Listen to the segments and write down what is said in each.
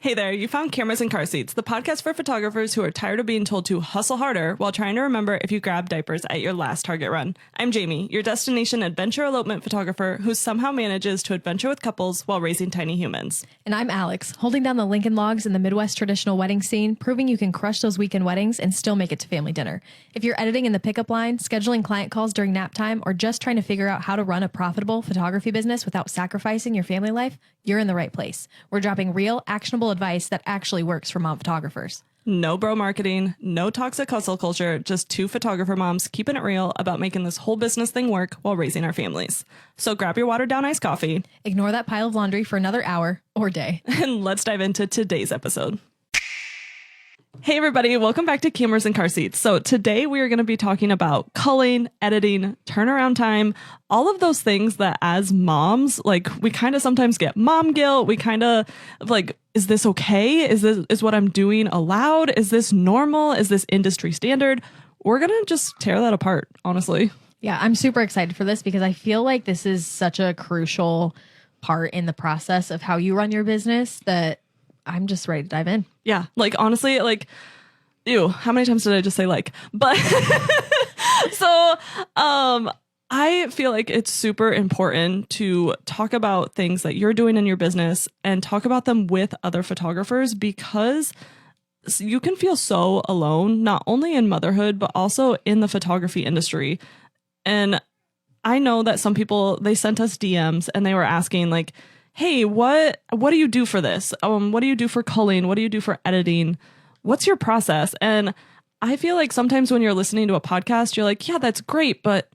Hey there, you found Cameras and Car Seats, the podcast for photographers who are tired of being told to hustle harder while trying to remember if you grabbed diapers at your last Target run. I'm Jamie, your destination adventure elopement photographer who somehow manages to adventure with couples while raising tiny humans. And I'm Alex, holding down the Lincoln logs in the Midwest traditional wedding scene, proving you can crush those weekend weddings and still make it to family dinner. If you're editing in the pickup line, scheduling client calls during nap time, or just trying to figure out how to run a profitable photography business without sacrificing your family life, you're in the right place. We're dropping real, actionable advice that actually works for mom photographers. No bro marketing, no toxic hustle culture, just two photographer moms keeping it real about making this whole business thing work while raising our families. So grab your watered down iced coffee. Ignore that pile of laundry for another hour or day. And let's dive into today's episode. Hey everybody, welcome back to Cameras and Car Seats. So today we are going to be talking about culling, editing, turnaround time, all of those things that as moms, like we kind of sometimes get mom guilt. We kind of like, is this okay? Is what I'm doing allowed? Is this normal? Is this industry standard? We're going to just tear that apart, honestly. Yeah, I'm super excited for this because I feel like this is such a crucial part in the process of how you run your business that I'm just ready to dive in. Yeah. Like, honestly, like, ew, how many times did I just say like? But so I feel like it's super important to talk about things that you're doing in your business and talk about them with other photographers because you can feel so alone, not only in motherhood, but also in the photography industry. And I know that some people, they sent us DMs and they were asking like, hey, what do you do for this? What do you do for culling? What do you do for editing? What's your process? And I feel like sometimes when you're listening to a podcast, you're like, yeah, that's great, but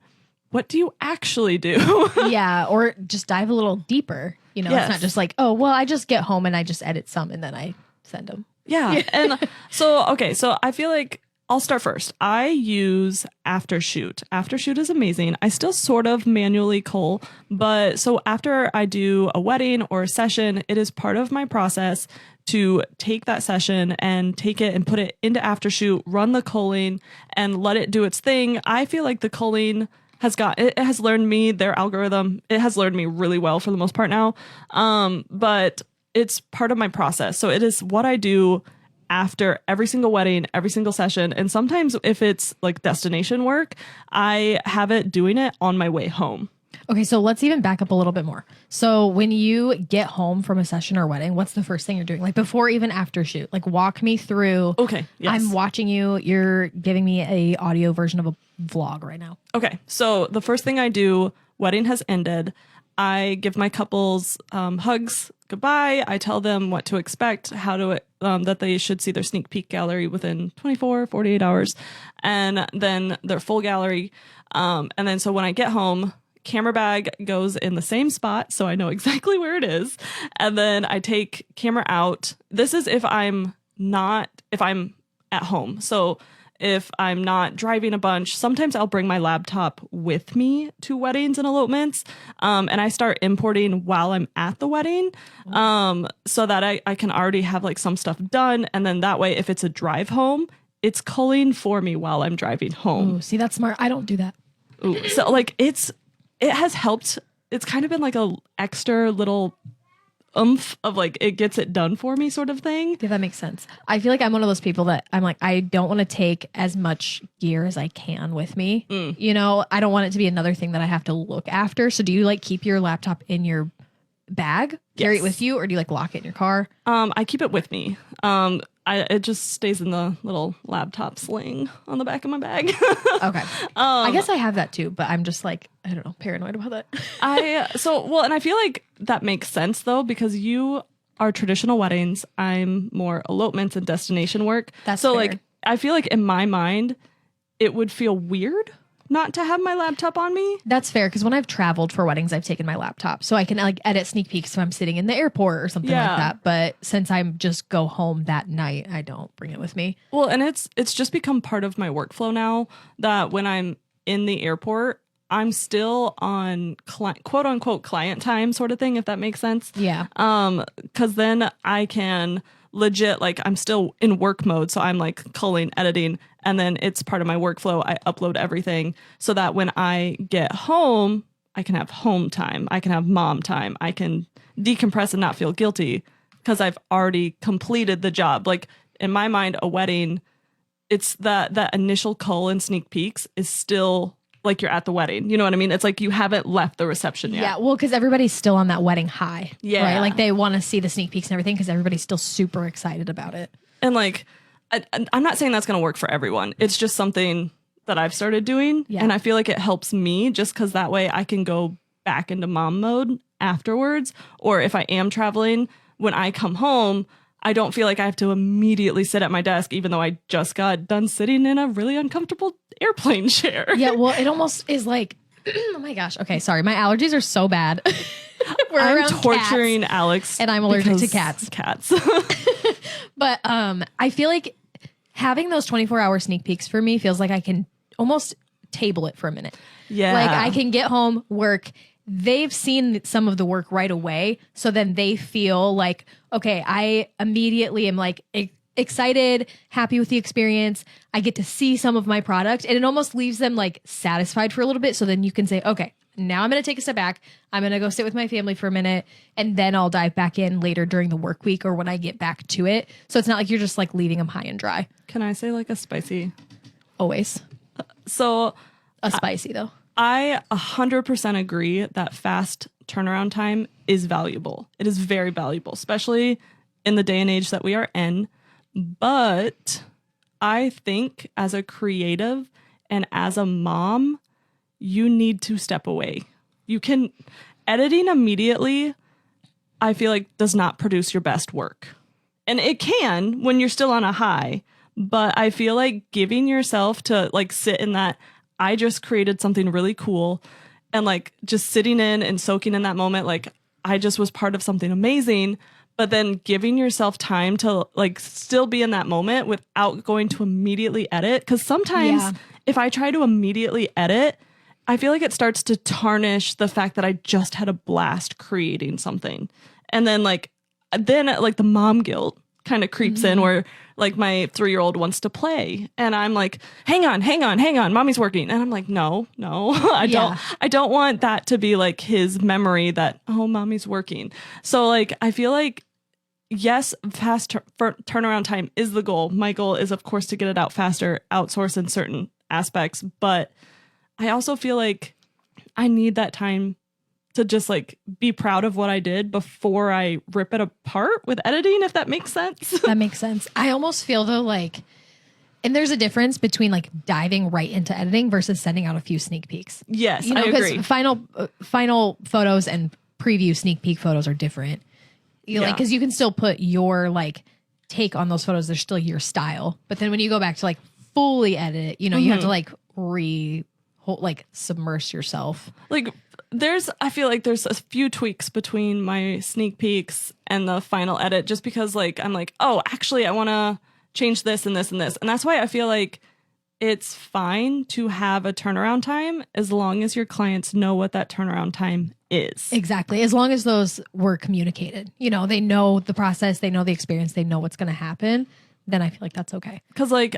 what do you actually do? Yeah, or just dive a little deeper. You know, Yes. It's not just like, oh, well, I just get home and I just edit some and then I send them. Yeah. And so I feel like I'll start first. I use Aftershoot. Aftershoot is amazing. I still sort of manually cull, but so after I do a wedding or a session, it is part of my process to take that session and take it and put it into Aftershoot, run the culling and let it do its thing. I feel like the culling it has learned me, their algorithm. It has learned me really well for the most part now. But it's part of my process. So it is what I do after every single wedding, every single session. And sometimes if it's like destination work, I have it doing it on my way home. Okay, so let's even back up a little bit more. So when you get home from a session or wedding, what's the first thing you're doing? Like before even after shoot, like walk me through. Okay. Yes. I'm watching you. You're giving me a audio version of a vlog right now. Okay. So the first thing I do, wedding has ended. I give my couples hugs, goodbye. I tell them what to expect, that they should see their sneak peek gallery within 24, 48 hours, and then their full gallery. And then so when I get home, camera bag goes in the same spot, so I know exactly where it is. And then I take camera out. This is if I'm at home. So if I'm not driving a bunch, sometimes I'll bring my laptop with me to weddings and elopements. And I start importing while I'm at the wedding, so that I can already have like some stuff done. And then that way, if it's a drive home, it's culling for me while I'm driving home. Ooh, see, that's smart. I don't do that. Ooh, so like it has helped. It's kind of been like a extra little oomph of like it gets it done for me sort of thing. Yeah, that makes sense. I feel like I'm one of those people that I'm like, I don't want to take as much gear as I can with me. You know, I don't want it to be another thing that I have to look after. So do you like keep your laptop in your bag, carry it with you, or do you like lock it in your car? I keep it with me. It just stays in the little laptop sling on the back of my bag. Okay. I guess I have that too, but I'm just like, I don't know, paranoid about that. And I feel like that makes sense though, because you are traditional weddings. I'm more elopements and destination work. That's so fair. Like, I feel like in my mind, it would feel weird not to have my laptop on me. That's fair, because when I've traveled for weddings, I've taken my laptop so I can like edit sneak peeks if I'm sitting in the airport or something like that. But since I'm just go home that night, I don't bring it with me. Well, and it's just become part of my workflow now that when I'm in the airport, I'm still on quote unquote client time sort of thing, if that makes sense. Yeah. Because then I can legit, like I'm still in work mode. So I'm like culling, editing, and then it's part of my workflow. I upload everything so that when I get home, I can have home time. I can have mom time. I can decompress and not feel guilty because I've already completed the job. Like in my mind, a wedding, it's that initial cull and sneak peeks is still like you're at the wedding. You know what I mean? It's like you haven't left the reception yet. Yeah, well, because everybody's still on that wedding high. Yeah. Right? Like they want to see the sneak peeks and everything because everybody's still super excited about it. And like, I'm not saying that's going to work for everyone. It's just something that I've started doing. Yeah. And I feel like it helps me just because that way I can go back into mom mode afterwards. Or if I am traveling, when I come home, I don't feel like I have to immediately sit at my desk, even though I just got done sitting in a really uncomfortable airplane chair. Yeah, well, it almost is like, oh my gosh. Okay, sorry. My allergies are so bad. I'm torturing cats, Alex. and I'm allergic to because cats. Cats. But I feel like having those 24-hour sneak peeks for me feels like I can almost table it for a minute. Yeah. Like I can get home, work. They've seen some of the work right away. So then they feel like, okay, I immediately am like excited, happy with the experience. I get to see some of my product and it almost leaves them like satisfied for a little bit. So then you can say, okay, now I'm going to take a step back. I'm going to go sit with my family for a minute and then I'll dive back in later during the work week or when I get back to it. So it's not like you're just like leaving them high and dry. Can I say like a spicy? Always. So A spicy though. I 100% agree that fast turnaround time is valuable. It is very valuable, especially in the day and age that we are in. But I think as a creative and as a mom, you need to step away. You can editing immediately, I feel like does not produce your best work. And it can when you're still on a high, but I feel like giving yourself to like sit in that I just created something really cool and like just sitting in and soaking in that moment. Like I just was part of something amazing, but then giving yourself time to like still be in that moment without going to immediately edit. Cause sometimes if I try to immediately edit, I feel like it starts to tarnish the fact that I just had a blast creating something. And then the mom guilt kind of creeps in where like my 3-year-old wants to play and I'm like, hang on, mommy's working. And I'm like, no, I don't want that to be like his memory that, oh, mommy's working. So like, I feel like, yes, fast turnaround time is the goal. My goal is of course to get it out faster, outsource in certain aspects. But I also feel like I need that time to just like be proud of what I did before I rip it apart with editing, if that makes sense. That makes sense. I almost feel though like, and there's a difference between like diving right into editing versus sending out a few sneak peeks. Yes, you know, I agree. Final photos and preview sneak peek photos are different. Like, because you can still put your like take on those photos. They're still your style. But then when you go back to like fully edit, you know, you have to like submerge yourself. Like I feel like there's a few tweaks between my sneak peeks and the final edit just because like I'm like, oh, actually I want to change this and this and this. And that's why I feel like it's fine to have a turnaround time as long as your clients know what that turnaround time is. Exactly. As long as those were communicated, you know, they know the process, they know the experience, they know what's going to happen, then I feel like that's okay. Because like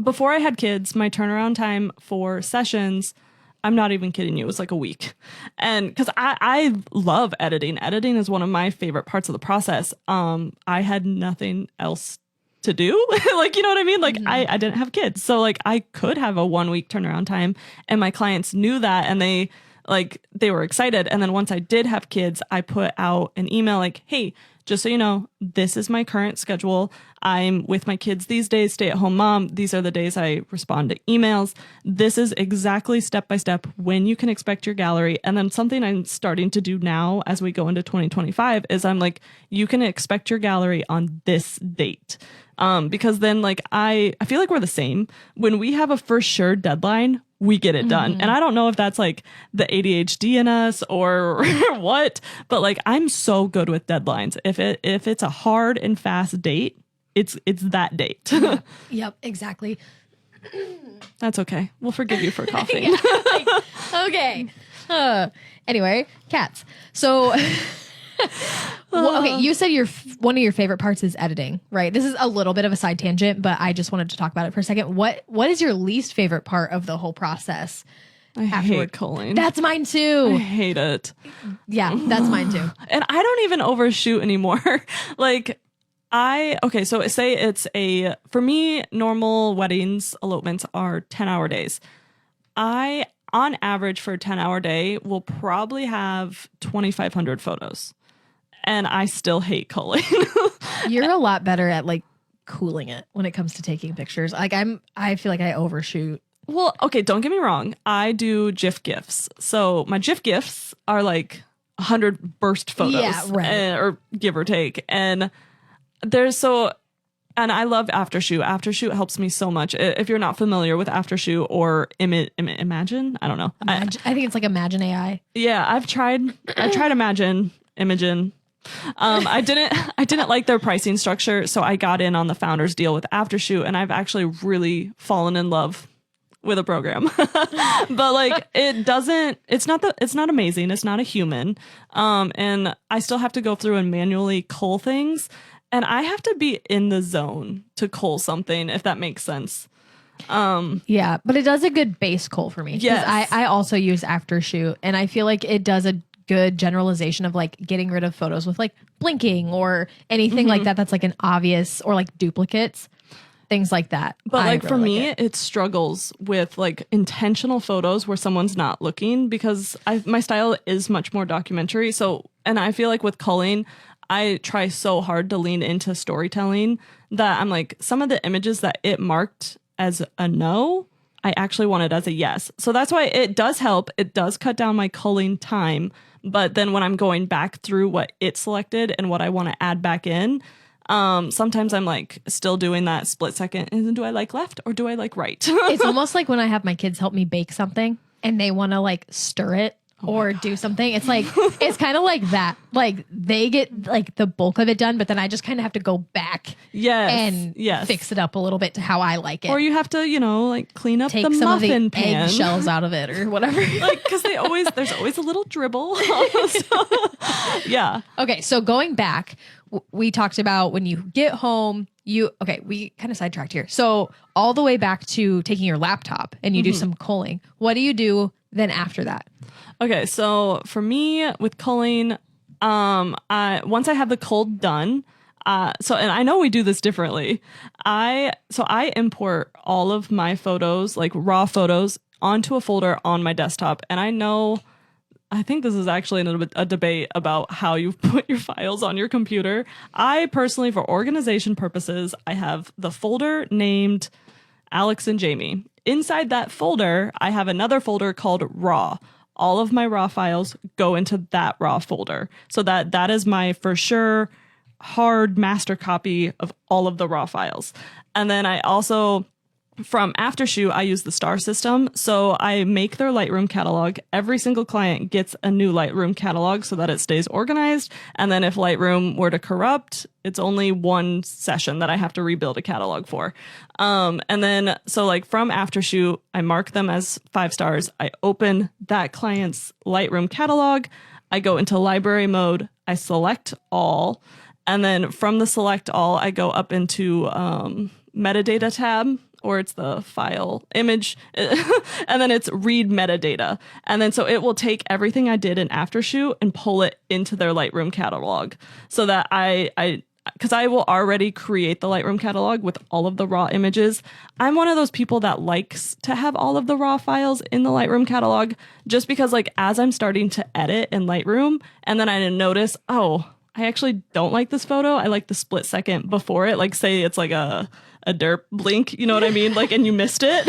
before I had kids, my turnaround time for sessions, I'm not even kidding you, it was like a week. And because I love editing. Editing is one of my favorite parts of the process. I had nothing else to do. Like, you know what I mean? Like I didn't have kids. So like I could have a 1 week turnaround time and my clients knew that and they were excited. And then once I did have kids, I put out an email like, hey, just so you know, this is my current schedule. I'm with my kids these days, stay at home mom. These are the days I respond to emails. This is exactly step by step when you can expect your gallery. And then something I'm starting to do now as we go into 2025 is I'm like, you can expect your gallery on this date. Because then like I feel like we're the same. When we have a for sure deadline, we get it done. And I don't know if that's like the ADHD in us or what, but like I'm so good with deadlines. If it's a hard and fast date, it's that date. Yep, exactly. That's okay. We'll forgive you for coughing. Okay. Anyway, cats. So well, okay, you said one of your favorite parts is editing, right? This is a little bit of a side tangent, but I just wanted to talk about it for a second. What is your least favorite part of the whole process? I hate culling. That's mine too. I hate it. Yeah, that's mine too. And I don't even overshoot anymore. Like so say it's for me, normal weddings, elopements are 10-hour days. I, on average for a 10-hour day, will probably have 2,500 photos. And I still hate culling. You're a lot better at like cooling it when it comes to taking pictures. Like I feel like I overshoot. Well, okay, don't get me wrong. I do GIF GIFs. So my GIF GIFs are like 100 burst photos, Yeah, right. or give or take. And and I love Aftershoot. Aftershoot helps me so much. If you're not familiar with Aftershoot or Imagine, I don't know. I think it's like Imagine AI. Yeah, I tried Imogen. I didn't like their pricing structure, so I got in on the founders deal with Aftershoot, and I've actually really fallen in love with a program. But like it's not amazing. It's not a human. And I still have to go through and manually cull things, and I have to be in the zone to cull something, if that makes sense. Yeah, but it does a good base cull for me. Yes. I also use Aftershoot, and I feel like it does a good generalization of like getting rid of photos with like blinking or anything like that that's like an obvious, or like duplicates, things like that. But like for me, it struggles with like intentional photos where someone's not looking, because my style is much more documentary. So, and I feel like with culling, I try so hard to lean into storytelling that I'm like, some of the images that it marked as a no, I actually want it as a yes. So that's why it does help. It does cut down my culling time. But then when I'm going back through what it selected and what I want to add back in, sometimes I'm like still doing that split second. And do I like left or do I like right? It's almost like when I have my kids help me bake something and they want to like stir it or do something. It's like, it's kind of like that. Like they get like the bulk of it done, but then I just kind of have to go back and fix it up a little bit to how I like it. Or you have to, like clean up Take the some muffin of the pan. egg shells out of it or whatever. Like, because there's always a little dribble. Yeah. Okay, so going back, we talked about when you get home, we kind of sidetracked here. So all the way back to taking your laptop and you do some culling. What do you do then after that? Okay, so for me with culling, once I have the cull done, and I know we do this differently. I import all of my photos, like raw photos, onto a folder on my desktop, and I think this is actually a debate about how you put your files on your computer. I personally, for organization purposes, I have the folder named Alex and Jamie. Inside that folder, I have another folder called raw. All of my raw files go into that raw folder. So that is my for sure hard master copy of all of the raw files. And then I also, from Aftershoot, I use the star system. So I make their Lightroom catalog. Every single client gets a new Lightroom catalog so that it stays organized. And then if Lightroom were to corrupt, it's only one session that I have to rebuild a catalog for. And then, so like from Aftershoot, I mark them as 5 stars. I open that client's Lightroom catalog. I go into library mode. I select all. And then from the select all, I go up into metadata tab, or it's the file image, and then it's read metadata. And then so it will take everything I did in Aftershoot and pull it into their Lightroom catalog, so that because I will already create the Lightroom catalog with all of the raw images. I'm one of those people that likes to have all of the raw files in the Lightroom catalog, just because like as I'm starting to edit in Lightroom and then I notice, oh, I actually don't like this photo. I like the split second before it. Like say it's like a derp blink, you know what I mean? Like, and you missed it.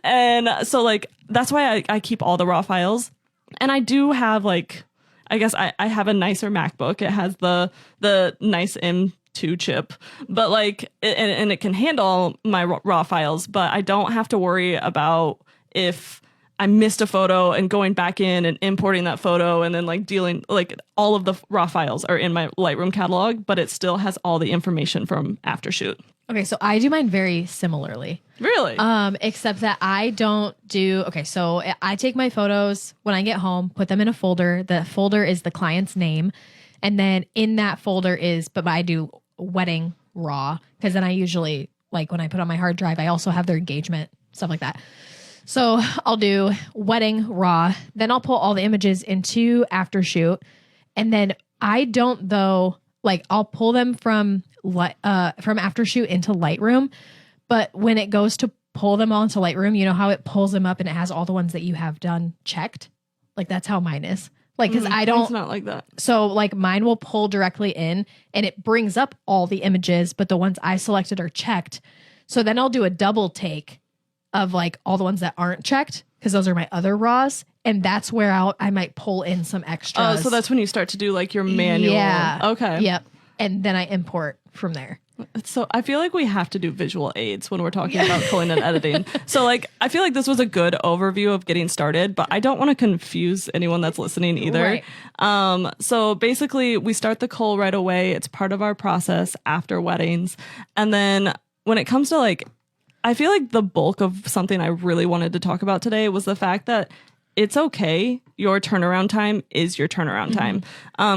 And so like, that's why I keep all the raw files. And I do have like, I guess I have a nicer MacBook. It has the nice M2 chip, but like, and it can handle my raw files, but I don't have to worry about if I missed a photo and going back in and importing that photo and then like dealing, like all of the raw files are in my Lightroom catalog, but it still has all the information from Aftershoot. Okay, so I do mine very similarly. Really? Except that I don't do, okay, so I take my photos when I get home, put them in a folder. The folder is the client's name. And then in that folder but I do wedding raw, because then I usually, like when I put on my hard drive, I also have their engagement, stuff like that. So I'll do wedding raw, then I'll pull all the images into after shoot. And then I don't though, like I'll pull them from after shoot into Lightroom. But when it goes to pull them all into Lightroom, you know how it pulls them up and it has all the ones that you have done checked? Like that's how mine is. Like, cause I don't, It's not like that. so like mine will pull directly in and it brings up all the images, but the ones I selected are checked. So then I'll do a double take of like all the ones that aren't checked because those are my other raws. And that's where I might pull in some extras. Oh, so that's when you start to do like your manual. Yeah. Okay. Yep. And then I import from there. So I feel like we have to do visual aids when we're talking about culling and editing. So like, I feel like this was a good overview of getting started, but I don't want to confuse anyone that's listening either. Right. So basically we start the cull right away. It's part of our process after weddings. And then when it comes to like, I feel like the bulk of something I really wanted to talk about today was the fact that it's okay. Your turnaround time is your turnaround time.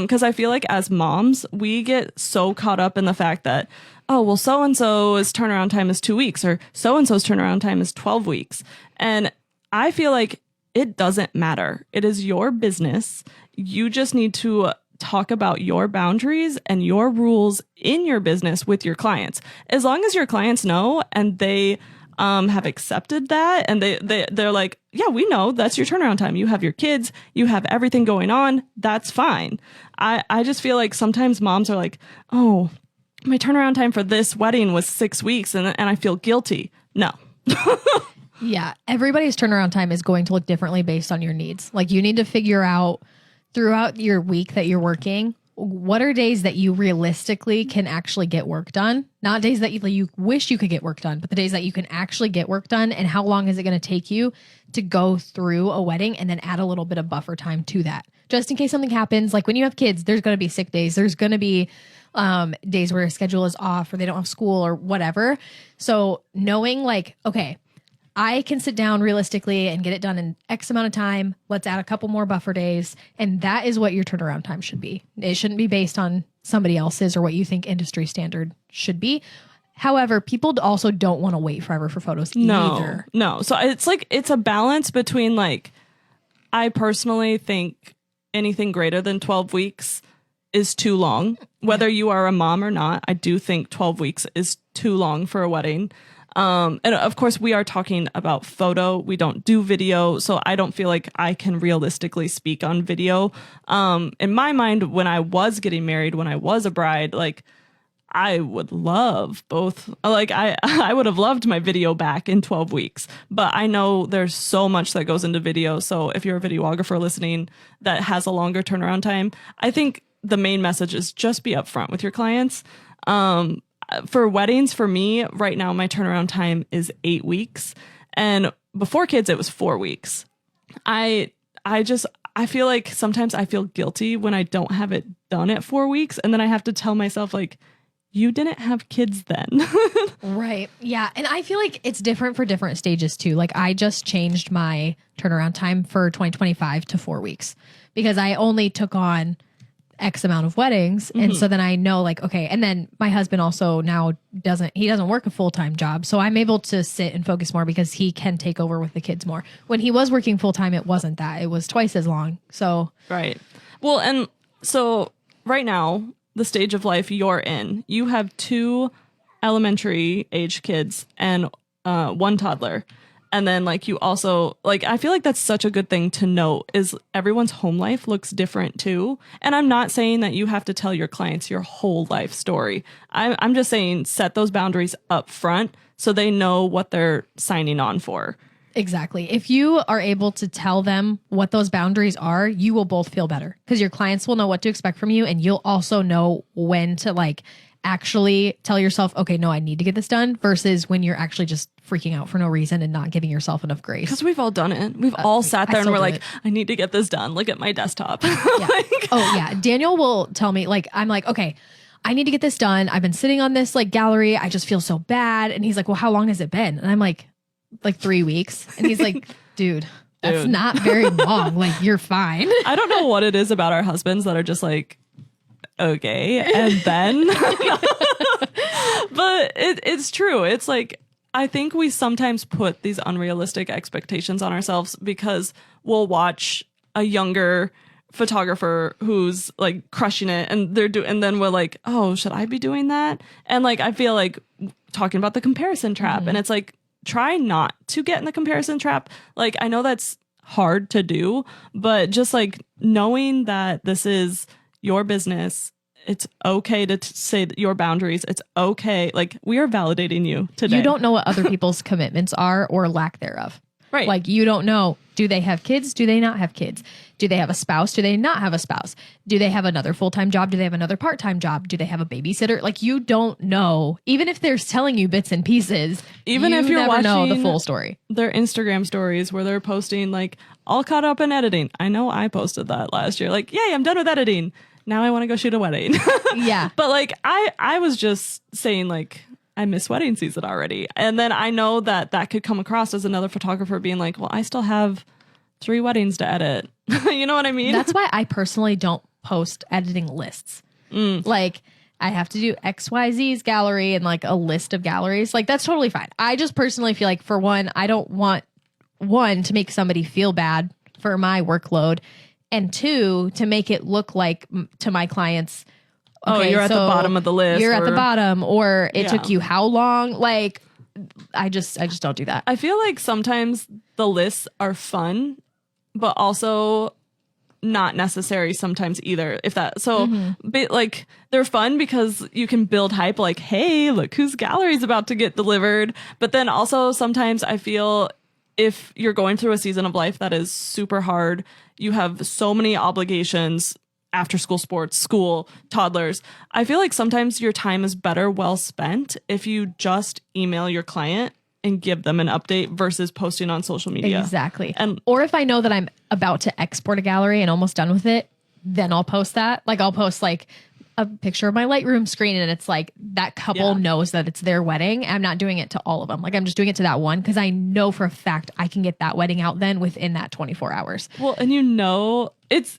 Because I feel like as moms, we get so caught up in the fact that, oh, well, so-and-so's turnaround time is 2 weeks or so-and-so's turnaround time is 12 weeks. And I feel like it doesn't matter. It is your business. You just need to talk about your boundaries and your rules in your business with your clients. As long as your clients know and they have accepted that and they're like, yeah, we know that's your turnaround time. You have your kids, you have everything going on. That's fine. I just feel like sometimes moms are like, oh, my turnaround time for this wedding was 6 weeks and I feel guilty. No. Yeah. Everybody's turnaround time is going to look differently based on your needs. Like you need to figure out throughout your week that you're working, what are days that you realistically can actually get work done? Not days that you wish you could get work done, but the days that you can actually get work done. And how long is it going to take you to go through a wedding and then add a little bit of buffer time to that? Just in case something happens. Like when you have kids, there's going to be sick days. There's going to be days where a schedule is off or they don't have school or whatever. So knowing like, okay, I can sit down realistically and get it done in X amount of time. Let's add a couple more buffer days. And that is what your turnaround time should be. It shouldn't be based on somebody else's or what you think industry standard should be. However, people also don't want to wait forever for photos either. No. So it's like, it's a balance between like, I personally think anything greater than 12 weeks is too long. Whether you are a mom or not, I do think 12 weeks is too long for a wedding. And of course we are talking about photo. We don't do video. So I don't feel like I can realistically speak on video. In my mind, when I was getting married, when I was a bride, like I would love both. Like I would have loved my video back in 12 weeks, but I know there's so much that goes into video. So if you're a videographer listening that has a longer turnaround time, I think the main message is just be upfront with your clients. For weddings, for me right now, my turnaround time is 8 weeks. And before kids, it was 4 weeks. I feel like sometimes I feel guilty when I don't have it done at 4 weeks. And then I have to tell myself like, you didn't have kids then. Right. Yeah. And I feel like it's different for different stages too. Like I just changed my turnaround time for 2025 to 4 weeks because I only took on X amount of weddings. And so then I know like, okay. And then my husband also now doesn't work a full-time job. So I'm able to sit and focus more because he can take over with the kids more. When he was working full-time, it wasn't that. It was twice as long. So. Right. Well, and so right now, the stage of life you're in, you have 2 elementary age kids and 1 toddler. And then like you also like, I feel like that's such a good thing to note is everyone's home life looks different too. And I'm not saying that you have to tell your clients your whole life story. I'm just saying set those boundaries up front so they know what they're signing on for. Exactly. If you are able to tell them what those boundaries are, you will both feel better because your clients will know what to expect from you. And you'll also know when to like actually tell yourself, okay, no, I need to get this done versus when you're actually just freaking out for no reason and not giving yourself enough grace. Because we've all done it. We've all sat there and we're like, I need to get this done. Look at my desktop. Yeah. Oh yeah. Daniel will tell me like, I'm like, okay, I need to get this done. I've been sitting on this like gallery. I just feel so bad. And he's like, well, how long has it been? And I'm like 3 weeks. And he's like, dude, that's not very long. Like you're fine. I don't know what it is about our husbands that are just like, okay. And then, but it's true. It's like, I think we sometimes put these unrealistic expectations on ourselves because we'll watch a younger photographer who's like crushing it and and then we're like, oh, should I be doing that? And like, I feel like talking about the comparison trap, and it's like, try not to get in the comparison trap. Like, I know that's hard to do, but just like knowing that this is your business, it's okay to say that your boundaries. It's okay. Like, we are validating you today. You don't know what other people's commitments are or lack thereof. Right. Like, you don't know, do they have kids? Do they not have kids? Do they have a spouse? Do they not have a spouse? Do they have another full-time job? Do they have another part-time job? Do they have a babysitter? Like, you don't know. Even if they're telling you bits and pieces, even if you're never watching know the full story. Their Instagram stories where they're posting like, all caught up in editing. I know I posted that last year. Like, yay, I'm done with editing. Now I want to go shoot a wedding. Yeah. But like, I was just saying like, I miss wedding season already. And then I know that that could come across as another photographer being like, well, I still have 3 weddings to edit. You know what I mean? That's why I personally don't post editing lists. Like, I have to do XYZ's gallery and like a list of galleries. Like, that's totally fine. I just personally feel like, for one, I don't want to make somebody feel bad for my workload, and 2, to make it look like to my clients, okay, you're at the bottom of the list. You're at the bottom, or it took you how long? Like, I just don't do that. I feel like sometimes the lists are fun, but also not necessary sometimes either. If that but like, they're fun because you can build hype. Like, hey, look whose gallery is about to get delivered. But then also sometimes I feel if you're going through a season of life that is super hard, you have so many obligations, after school sports, school, toddlers. I feel like sometimes your time is better well spent if you just email your client and give them an update versus posting on social media. Exactly. And or if I know that I'm about to export a gallery and almost done with it, then I'll post that. Like, I'll post like a picture of my Lightroom screen, and it's like that couple knows that it's their wedding. I'm not doing it to all of them. Like, I'm just doing it to that one because I know for a fact I can get that wedding out then within that 24 hours. Well, and it's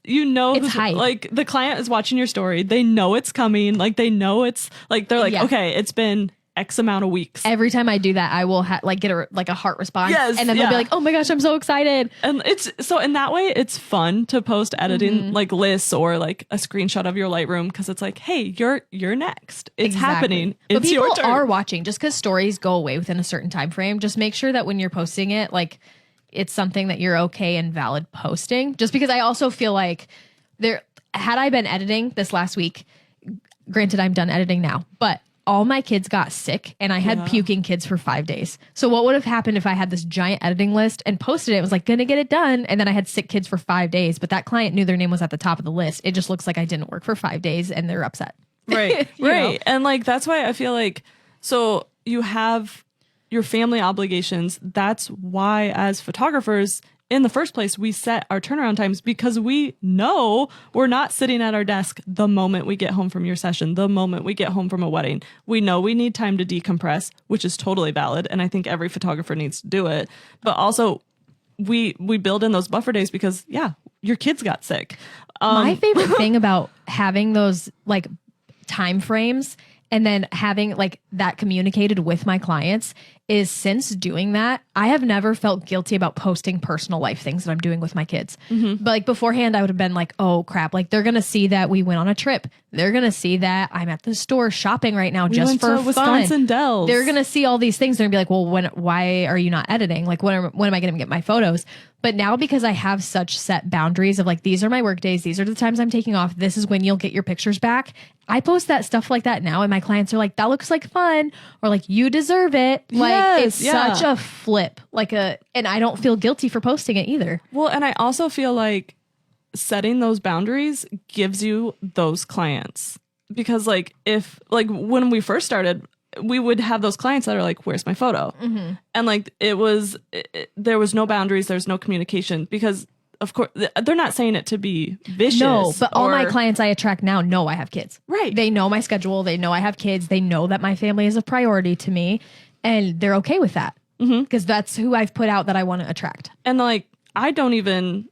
hype. Like, the client is watching your story. They know it's coming. Like, they know it's like, they're like, okay, it's been X amount of weeks. Every time I do that, I will get a heart response. Yes, and then they'll be like, oh my gosh, I'm so excited. And it's so, in that way, it's fun to post editing like lists or like a screenshot of your Lightroom, because it's like, hey, you're next. It's happening. But it's your turn. People are watching. Just because stories go away within a certain time frame, just make sure that when you're posting it, like, it's something that you're okay and valid posting. Just because I also feel like had I been editing this last week, granted I'm done editing now, but all my kids got sick and I had puking kids for 5 days. So what would have happened if I had this giant editing list and posted it? It was like, gonna get it done. And then I had sick kids for 5 days, but that client knew their name was at the top of the list. It just looks like I didn't work for 5 days and they're upset. Right. Right. Know? And like, that's why I feel like, so you have your family obligations. That's why, as photographers, in the first place, we set our turnaround times, because we know we're not sitting at our desk the moment we get home from your session, the moment we get home from a wedding. We know we need time to decompress, which is totally valid. And I think every photographer needs to do it. But also, we build in those buffer days because, your kids got sick. My favorite thing about having those like time frames and then having like that communicated with my clients is, since doing that, I have never felt guilty about posting personal life things that I'm doing with my kids. But like, beforehand, I would have been like, oh crap, like, they're going to see that we went on a trip. They're going to see that I'm at the store shopping right now just for fun. Wisconsin Dells. They're going to see all these things. They're going to be like, well, why are you not editing? Like, when am I going to get my photos? But now, because I have such set boundaries of like, these are my work days, these are the times I'm taking off, this is when you'll get your pictures back, I post that stuff like that now, and my clients are like, that looks like fun, or like, you deserve it. Like, it's such a flip, and I don't feel guilty for posting it either. Well, and I also feel like setting those boundaries gives you those clients, because like, if like, when we first started, we would have those clients that are like, where's my photo? And like, there was no boundaries. There's no communication, because of course they're not saying it to be vicious. No, but all my clients I attract now know I have kids. Right. They know my schedule. They know I have kids. They know that my family is a priority to me, and they're okay with that, because that's who I've put out that I want to attract. And like,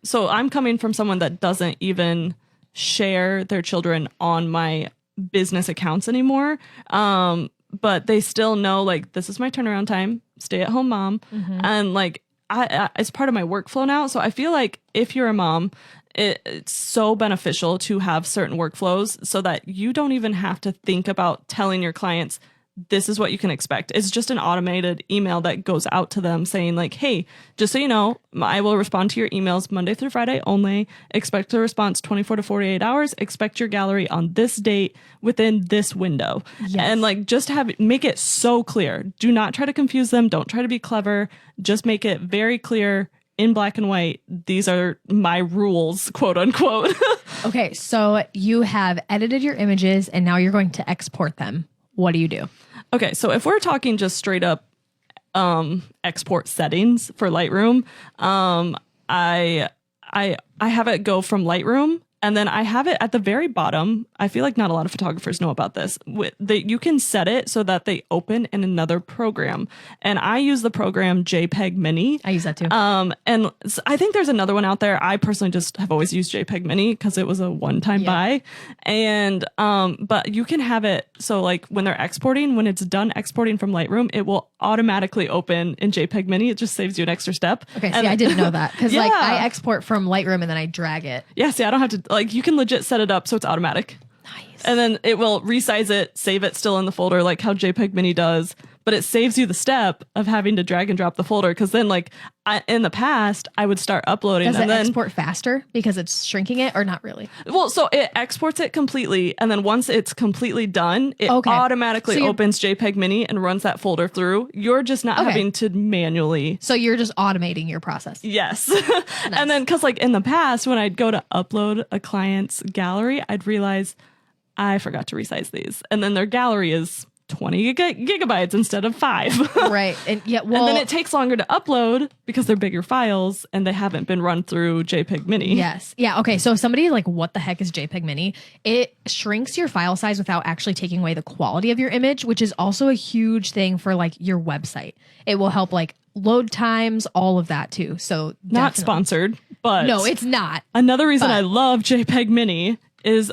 so I'm coming from someone that doesn't even share their children on my business accounts anymore. But they still know, like, this is my turnaround time. stay-at-home mom, and like it's part of my workflow now. So I feel like if you're a mom, it's so beneficial to have certain workflows so that you don't even have to think about telling your clients this is what you can expect. It's just an automated email that goes out to them saying like, hey, just so you know, I will respond to your emails Monday through Friday only. Expect a response 24 to 48 hours. Expect your gallery on this date within this window. Yes. And like just make it so clear. Do not try to confuse them. Don't try to be clever. Just make it very clear in black and white. These are my rules, quote unquote. Okay, so you have edited your images and now you're going to export them. What do you do? Okay, so if we're talking just straight up export settings for Lightroom, I have it go from Lightroom, and then I have it at the very bottom. I feel like not a lot of photographers know about this. You can set it so that they open in another program. And I use the program JPEG Mini. I use that too. And I think there's another one out there. I personally just have always used JPEG Mini because it was a one-time buy. And but you can have it so like when they're exporting, when it's done exporting from Lightroom, it will automatically open in JPEG Mini. It just saves you an extra step. Okay, see, I didn't know that because like I export from Lightroom and then I drag it. Yeah, see, I don't have to, like, you can legit set it up so it's automatic. Nice. And then it will resize it, save it still in the folder like how JPEG Mini does, but it saves you the step of having to drag and drop the folder. Because then like in the past, I would start uploading. Does and it then export faster because it's shrinking it or not really? Well, so it exports it completely. And then once it's completely done, it automatically opens JPEG Mini and runs that folder through. You're just not having to manually. So you're just automating your process. Yes. Nice. And then because like in the past, when I'd go to upload a client's gallery, I'd realize I forgot to resize these. And then their gallery is 20 gigabytes instead of 5. Right. And yeah, well, and then it takes longer to upload because they're bigger files and they haven't been run through JPEG Mini. Yes. Yeah. Okay. So if somebody like, what the heck is JPEG Mini? It shrinks your file size without actually taking away the quality of your image, which is also a huge thing for like your website. It will help like load times, all of that too. So not sponsored, but no, it's not. Another reason I love JPEG Mini is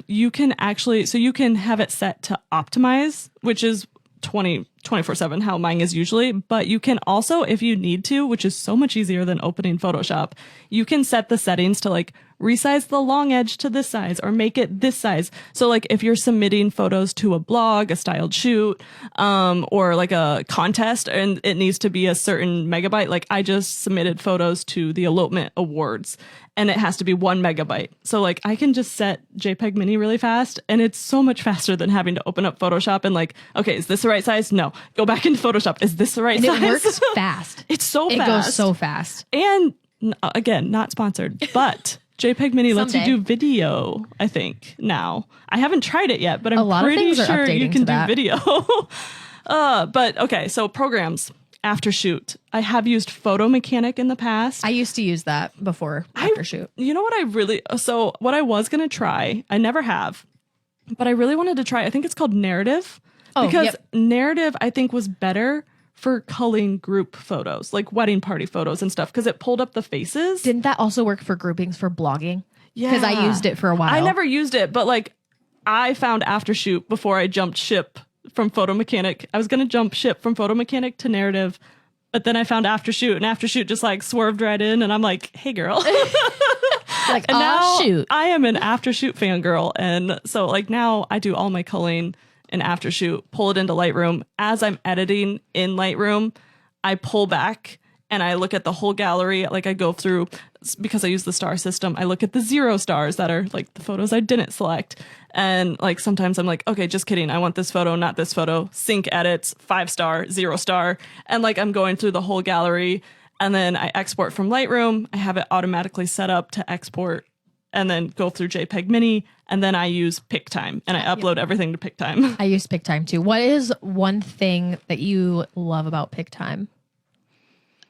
you can actually, so you can have it set to optimize, which is 24/7 how mine is usually, but you can also, if you need to, which is so much easier than opening Photoshop, you can set the settings to like resize the long edge to this size or make it this size. So like if you're submitting photos to a blog, a styled shoot, or like a contest and it needs to be a certain megabyte, like I just submitted photos to the Elopement Awards and it has to be 1 megabyte. So like I can just set JPEG Mini really fast and it's so much faster than having to open up Photoshop and like, okay, is this the right size? No. Go back into Photoshop. Is this the right size? It works fast. It's so fast. It goes so fast. And again, not sponsored, but JPEG Mini lets you do video, I think, now. I haven't tried it yet, but I'm pretty sure you can do video. But okay, so programs, Aftershoot. I have used Photo Mechanic in the past. I used to use that before Aftershoot. You know what what I was going to try, I never have, but I really wanted to try, I think it's called Narrative. Because Narrative, I think, was better for culling group photos, like wedding party photos and stuff, because it pulled up the faces. Didn't that also work for groupings for blogging? Yeah. Because I used it for a while. I never used it, but like I found Aftershoot before I jumped ship from Photo Mechanic. I was going to jump ship from Photo Mechanic to Narrative, but then I found Aftershoot, and Aftershoot just like swerved right in, and I'm like, hey, girl. Like, and now shoot. I am an Aftershoot fangirl. And so like now I do all my culling in Aftershoot, pull it into Lightroom. As I'm editing in Lightroom, I pull back and I look at the whole gallery. Like I go through, because I use the star system, I look at the 0 stars that are like the photos I didn't select. And like sometimes I'm like, okay, just kidding. I want this photo, not this photo. Sync edits, 5 star, 0 star. And like I'm going through the whole gallery, and then I export from Lightroom. I have it automatically set up to export and then go through JPEG Mini, and then I use PicTime, and I upload everything to PicTime. I use PicTime too. What is one thing that you love about PicTime?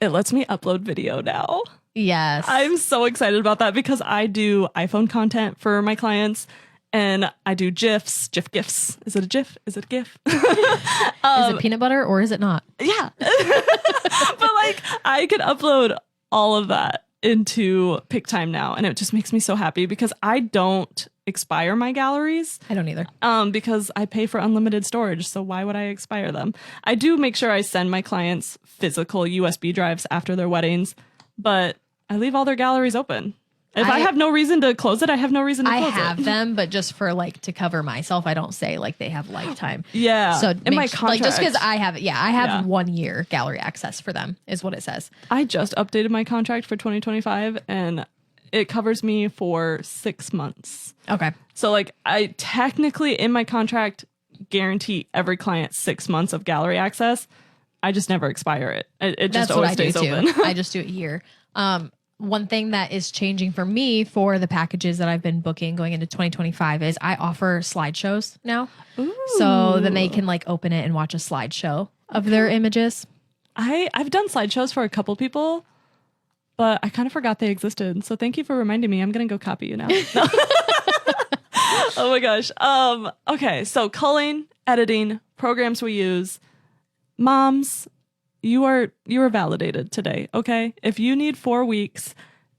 It lets me upload video now. Yes. I'm so excited about that because I do iPhone content for my clients, and I do GIFs. Is it a GIF? Is it a GIF? Is it peanut butter or is it not? Yeah. But like I could upload all of that into pick time now, and it just makes me so happy because I don't expire my galleries. I don't either. Because I pay for unlimited storage, so why would I expire them? I do make sure I send my clients physical USB drives after their weddings, but I leave all their galleries open. If I have no reason to close it, I have no reason to close it. I have them, but just for like to cover myself, I don't say like they have lifetime. Yeah. So in my contract, like just because I have, I have 1 year gallery access for them is what it says. I just updated my contract for 2025 and it covers me for 6 months. Okay. So like I technically in my contract guarantee every client 6 months of gallery access. I just never expire it. It just always stays open. I just do it here. One thing that is changing for me for the packages that I've been booking going into 2025 is I offer slideshows now. Ooh. So then they can like open it and watch a slideshow of their images. I've done slideshows for a couple people, but I kind of forgot they existed. So thank you for reminding me. I'm going to go copy you now. Oh my gosh. Okay. So culling, editing, programs we use. Moms, you are validated today, okay? If you need 4 weeks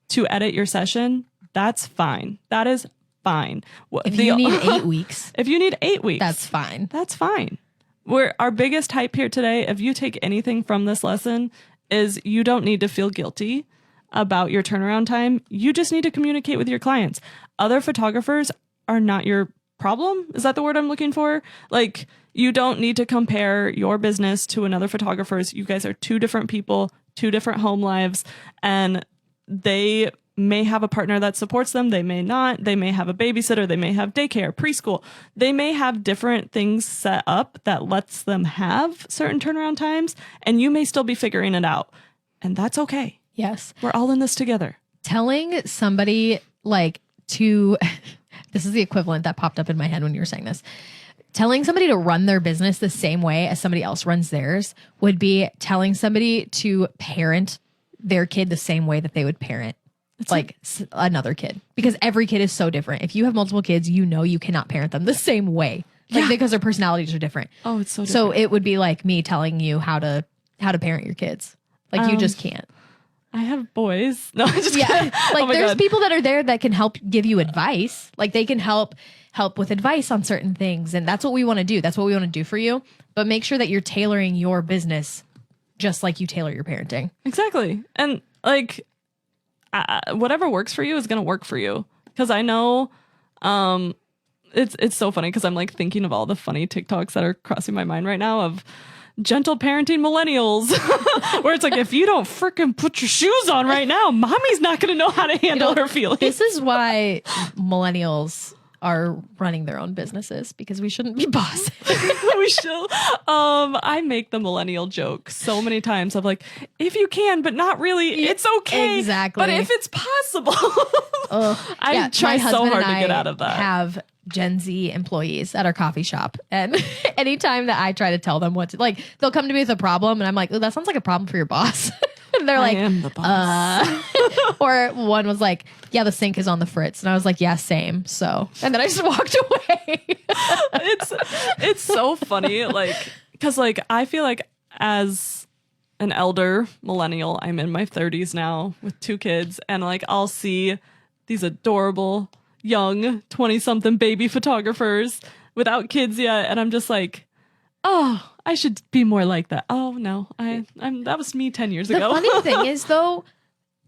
to edit your session, that's fine. That is fine. If you need 8 weeks. If you need 8 weeks. That's fine. That's fine. Our biggest hype here today, if you take anything from this lesson, is you don't need to feel guilty about your turnaround time. You just need to communicate with your clients. Other photographers are not your problem. Is that the word I'm looking for? Like, you don't need to compare your business to another photographer's. You guys are two different people, two different home lives, and they may have a partner that supports them. They may not. They may have a babysitter. They may have daycare, preschool. They may have different things set up that lets them have certain turnaround times, and you may still be figuring it out. And that's okay. Yes. We're all in this together. Telling somebody like to, this is the equivalent that popped up in my head when you were saying this. Telling somebody to run their business the same way as somebody else runs theirs would be telling somebody to parent their kid the same way that they would parent another kid, because every kid is so different. If you have multiple kids, you know you cannot parent them the same way, because their personalities are different. Oh, it's so different. So it would be like me telling you how to parent your kids. Like you just can't. I have boys. No, I just kidding. Like there's people that are there that can help give you advice. Like they can help with advice on certain things. And that's what we want to do. That's what we want to do for you. But make sure that you're tailoring your business just like you tailor your parenting. Exactly. And like whatever works for you is going to work for you. Because I know it's so funny because I'm like thinking of all the funny TikToks that are crossing my mind right now of gentle parenting millennials where it's like, if you don't freaking put your shoes on right now, mommy's not going to know how to handle her feelings. This is why millennials are running their own businesses, because we shouldn't be bosses. We should. I make the millennial joke so many times of like, if you can, but not really, it's okay. Exactly. But if it's possible, I try so hard to get out of that. Have Gen Z employees at our coffee shop, and anytime that I try to tell them what to, like, they'll come to me with a problem and I'm like, oh, that sounds like a problem for your boss. And they're like, I am the boss. Or one was like, yeah, the sink is on the fritz. And I was like, yeah, same. So, and then I just walked away. It's so funny. Like, cause like, I feel like as an elder millennial, I'm in my 30s now with 2 kids, and like, I'll see these adorable young 20-something baby photographers without kids yet. And I'm just like, oh, I should be more like that. Oh no, I'm that was me 10 years ago. The funny thing is though,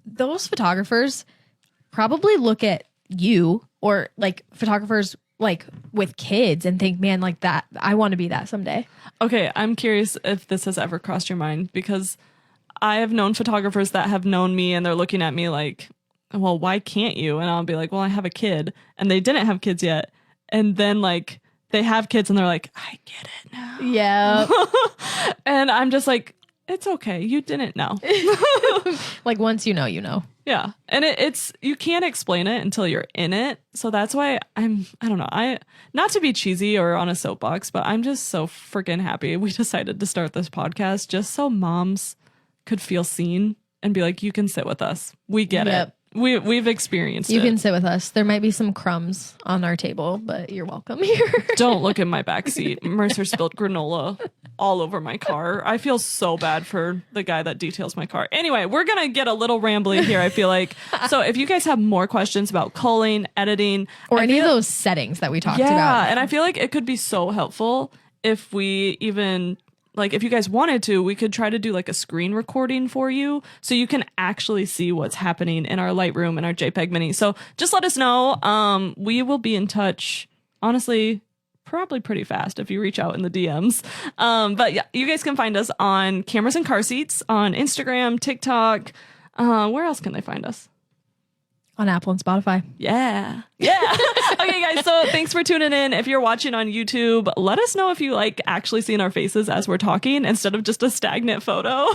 those photographers probably look at you or like photographers like with kids and think, man, like that, I want to be that someday. Okay, I'm curious if this has ever crossed your mind, because I have known photographers that have known me and they're looking at me like, well, why can't you? And I'll be like, well, I have a kid, and they didn't have kids yet. And then like they have kids and they're like, I get it now. Yeah. And I'm just like, it's okay. You didn't know. Like once you know, you know. Yeah. And it's, you can't explain it until you're in it. So that's why I don't know. Not to be cheesy or on a soapbox, but I'm just so freaking happy we decided to start this podcast just so moms could feel seen and be like, you can sit with us. We get it. We've experienced it. You can sit with us. There might be some crumbs on our table, but you're welcome here. Don't look in my backseat. Mercer spilled granola all over my car. I feel so bad for the guy that details my car. Anyway, we're going to get a little rambly here, I feel like. So if you guys have more questions about culling, editing, or any of those settings that we talked about. Yeah, and I feel like it could be so helpful if we even, like, if you guys wanted to, we could try to do like a screen recording for you so you can actually see what's happening in our Lightroom and our JPEG Mini. So just let us know. We will be in touch, honestly, probably pretty fast if you reach out in the DMs. But yeah, you guys can find us on Cameras and Car Seats on Instagram, TikTok. Where else can they find us? On Apple and Spotify. Yeah. Okay, guys. So thanks for tuning in. If you're watching on YouTube, let us know if you like actually seeing our faces as we're talking instead of just a stagnant photo.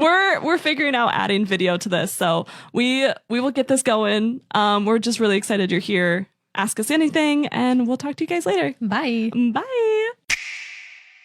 We're figuring out adding video to this. So we will get this going. We're just really excited you're here. Ask us anything and we'll talk to you guys later. Bye. Bye.